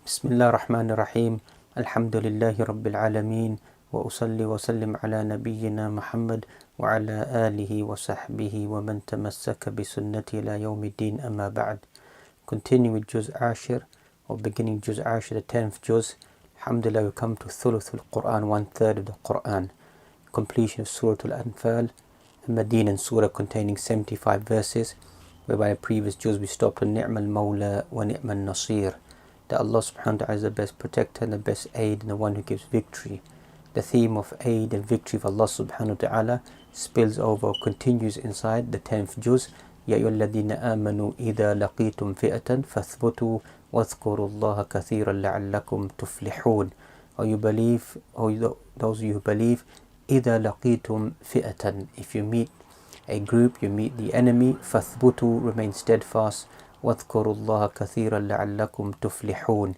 بسم الله الرحمن الرحيم الحمد لله رب العالمين وأصلي وسلم على نبينا محمد وعلى آله وصحبه ومن تمسك بسنته إلى يوم الدين أما بعد. Continuing with Juzz Ashir, or beginning Juzz Ashir, the 10th Juzz. Alhamdulillah, we come to Thuluth al-Quran, 1/3 of the Quran. Completion of Surah Al-Anfal, a Medinan surah containing 75 verses, whereby the previous Juzz we stopped on Ni'mal Mawla wa Ni'mal Nasir, that Allah subhanahu wa ta'ala is the best protector and the best aid and the one who gives victory. The theme of aid and victory of Allah subhanahu wa ta'ala spills over, continues inside the 10th Juzz. يا أيها الذين آمنوا إذا لقيتم فئة فاثبتوا واذكروا الله كثيرا لعلكم تفلحون. Or you believe, or those of you who believe, إذا لقيتم فئة, if you meet a group, you meet the enemy, فاثبتوا, remain steadfast, واذكروا الله كثيرا لعلكم تفلحون,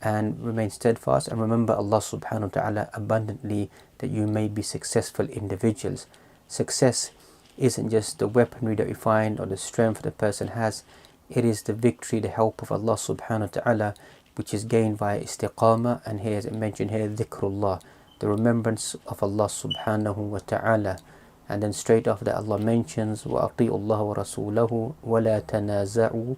and remain steadfast and remember Allah subhanahu wa ta'ala abundantly that you may be successful individuals. Success isn't just the weaponry that we find or the strength the person has, it is the victory, the help of Allah subhanahu wa ta'ala, which is gained via istiqamah, and here as I mentioned here, dhikrullah, the remembrance of Allah subhanahu wa ta'ala. And then straight after that Allah mentions وَأَطِيعُوا اللَّهَ وَرَسُولَهُ وَلَا تَنَازَعُوا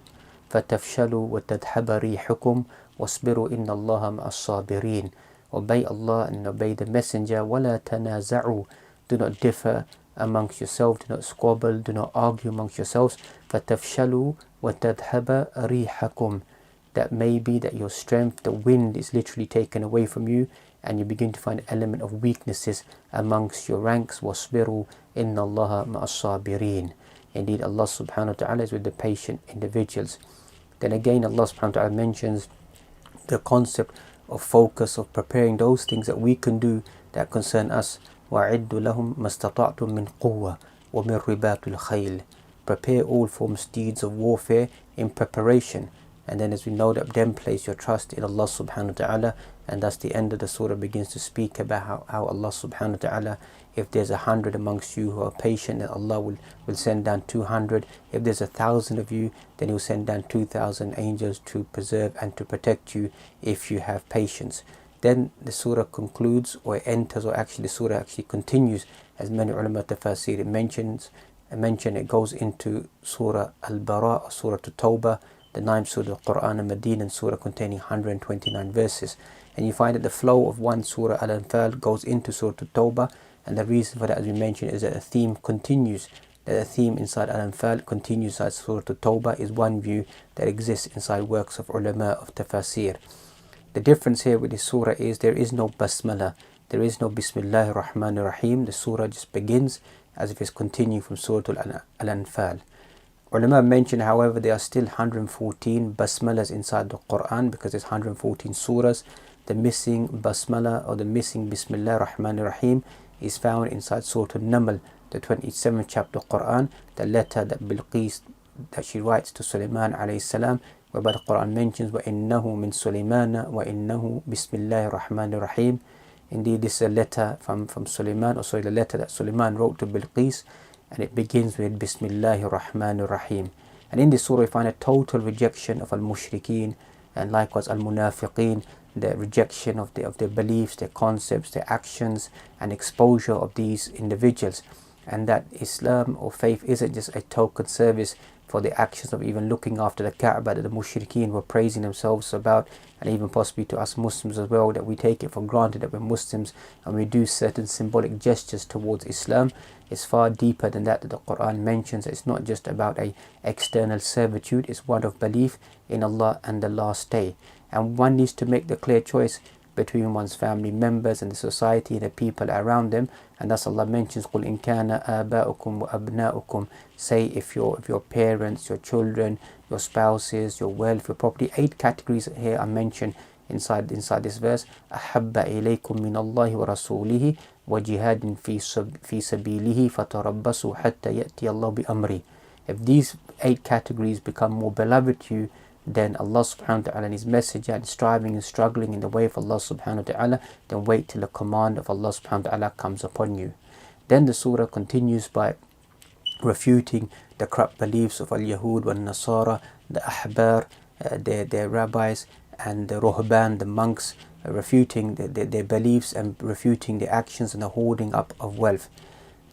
فَتَفْشَلُوا وَتَذْهَبَ رِيحُكُمْ وَاصْبِرُوا إِنَّ اللَّهَ مَعَ الصَّابِرِينَ. Obey Allah and obey the Messenger. وَلَا تَنَازَعُوا, do not differ amongst yourselves, do not squabble, do not argue amongst yourselves. فَتَفْشَلُوا وَتَذْهَبَ رِيحَكُمْ, that may be that your strength, the wind is literally taken away from you, and you begin to find an element of weaknesses amongst your ranks. وَاصْبِرُوا إِنَّ اللَّهَ مَعَ الصَّابِرِينَ. Indeed, Allah subhanahu wa ta'ala is with the patient individuals. Then again, Allah subhanahu wa ta'ala mentions the concept of focus, of preparing those things that we can do that concern us. وَأَعِدُّوا لَهُمْ مَا اسْتَطَعْتُم مِّن قُوَّةٍ وَمِن رِبَاطِ الْخَيْلِ. Prepare all forms, deeds of warfare in preparation. And then as we know that, then place your trust in Allah subhanahu wa ta'ala, and thus the end of the surah begins to speak about how Allah subhanahu wa ta'ala, if there's 100 amongst you who are patient, then Allah will send down 200. If there's 1,000 of you, then He will send down 2,000 angels to preserve and to protect you if you have patience. Then the surah concludes, or it enters, or actually the surah actually continues, as many ulama tafasir it goes into Surah Al-Bara, or Surah At-Tawbah, the 9th surah of the Quran, a Medinan surah containing 129 verses. And you find that the flow of one surah Al-Anfal goes into Surah At-Tawbah, and the reason for that, as we mentioned, is that the theme continues, that the theme inside Al-Anfal continues inside Surah At-Tawbah, is one view that exists inside works of ulama of tafasir. The difference here with this surah is there is no basmala, there is no Bismillahir Rahmanir Rahim. The surah just begins as if it's continuing from Surah Al-Anfal. Ulama mention, however, there are still 114 basmalas inside the Quran, because there's 114 surahs. The missing basmala, or the missing Bismillah Rahman Rahim, is found inside Surah An-Naml, the 27th chapter of Quran, the letter that Bilqis, that she writes to Sulaiman alayhi salam, whereby the Quran mentions وَإِنَّهُ مِن سُلَيْمَانَ وَإِنَّهُ بِسْمِ اللَّهِ الرَّحْمَنِ الرَّحِيمِ. Indeed, this is a letter from Sulaiman, or sorry, the letter that Sulaiman wrote to Bilqis, and it begins with Bismillahir Rahmanir Rahim. And in this surah we find a total rejection of al-mushrikeen, and likewise al-munafiqeen, the rejection of their beliefs, their concepts, their actions, and exposure of these individuals. And that Islam or faith isn't just a token service for the actions of even looking after the Kaaba that the mushrikeen were praising themselves about, and even possibly to us Muslims as well, that we take it for granted that we're Muslims and we do certain symbolic gestures towards Islam. It's far deeper than that the Quran mentions. It's not just about a external servitude, it's one of belief in Allah and the last day. And one needs to make the clear choice between one's family members and the society and the people around them. And thus Allah mentions قُلْ إِنْ كَانَ آبَاؤُكُمْ وَأَبْنَاؤُكُمْ, say if your parents, your children, your spouses, your wealth, your property, 8 categories here are mentioned inside this verse. أَحَبَّ إِلَيْكُمْ مِنَ اللَّهِ وَرَسُولِهِ وَجِهَادٍ فِي سَبِيلِهِ فَتَرَبَّصُوا حَتَّى يَأْتِيَ اللَّهُ بِأَمْرِهِ. If these 8 categories become more beloved to you, then Allah subhanahu wa ta'ala and His Messenger, and striving and struggling in the way of Allah subhanahu wa ta'ala, then wait till the command of Allah subhanahu wa ta'ala comes upon you. Then the surah continues by refuting the corrupt beliefs of al-Yahud wal-Nasara, the Ahbar, their rabbis, and the Ruhban, the monks, refuting their beliefs and refuting their actions and the hoarding up of wealth.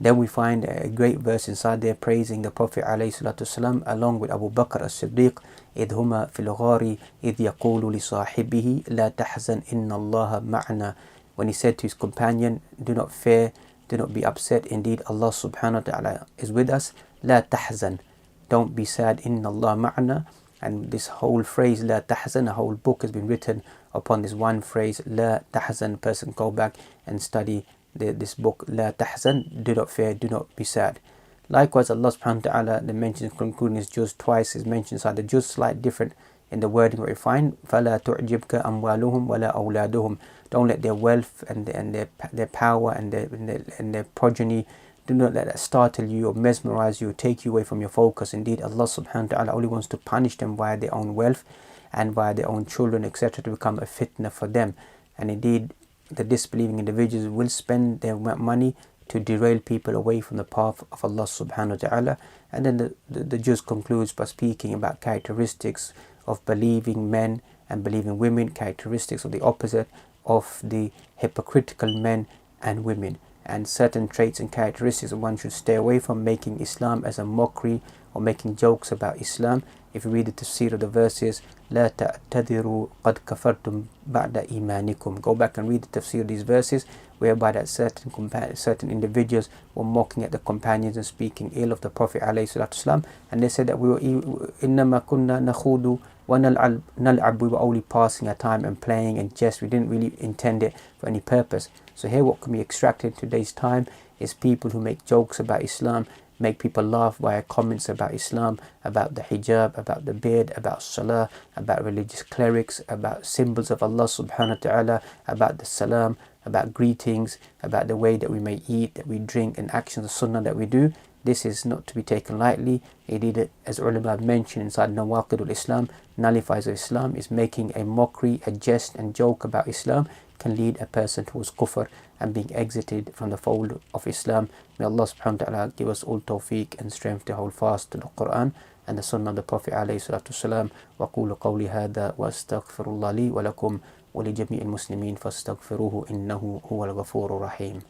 Then we find a great verse inside there praising the Prophet ﷺ along with Abu Bakr as-Siddiq, إِذْ هُمَا فِي الْغَارِ إِذْ يَقُولُ لِصَاحِبِهِ لَا تَحْزَنْ إِنَّ اللَّهَ مَعْنَا. When he said to his companion, do not fear, do not be upset, indeed Allah subhanahu wa ta'ala is with us. لَا تَحْزَنْ, don't be sad, إِنَّ اللَّهَ مَعْنَا. And this whole phrase, لَا تَحْزَنْ, a whole book has been written upon this one phrase, لَا تَحْزَنْ. Person go back and study this book, La Tahzan, do not fear, do not be sad. Likewise, Allah subhanahu wa ta'ala, the mentions concluding his Juzz twice, is mentioned inside the Juzz, slight different in the wording where we find, فَلَا تُعْجِبْكَ أَمْوَالُهُمْ وَلَا أَوْلَادُهُم. Don't let their wealth and their power and their progeny, do not let that startle you or mesmerize you or take you away from your focus. Indeed, Allah subhanahu wa ta'ala only wants to punish them via their own wealth and via their own children, etc., to become a fitna for them. And indeed, the disbelieving individuals will spend their money to derail people away from the path of Allah subhanahu wa ta'ala. And then the Juzz concludes by speaking about characteristics of believing men and believing women, characteristics of the opposite of the hypocritical men and women, and certain traits and characteristics that one should stay away from, making Islam as a mockery or making jokes about Islam. If you read the tafsir of the verses, لا تعتذروا قد كفرتم بعد إيمانكم, go back and read the tafsir of these verses, whereby that certain individuals were mocking at the companions and speaking ill of the Prophet ﷺ, and they said that we were إنما كنا نخوض ونلعب, we were only passing our time and playing and jest, we didn't really intend it for any purpose. So here what can be extracted in today's time is people who make jokes about Islam, make people laugh via comments about Islam, about the hijab, about the beard, about salah, about religious clerics, about symbols of Allah subhanahu wa ta'ala, about the salam, about greetings, about the way that we may eat, that we drink, and actions of sunnah that we do. This is not to be taken lightly. Indeed, as ulama have mentioned inside Nawaqidul Islam, nullifies of Islam, is making a mockery, a jest and joke about Islam can lead a person towards kufr and being exited from the fold of Islam. May Allah subhanahu wa ta'ala give us all tawfiq and strength to hold fast to the Quran and the Sunnah of the Prophet alayhi salatu wasalam. وَقُولُ قَوْلِ هَذَا وَأَسْتَغْفِرُ اللَّهِ لِي وَلَكُمْ وَلِجَمِيعِ الْمُسْلِمِينَ فَاسْتَغْفِرُوهُ إِنَّهُ هُوَ الْغَفُورُ الرَّحِيمُ.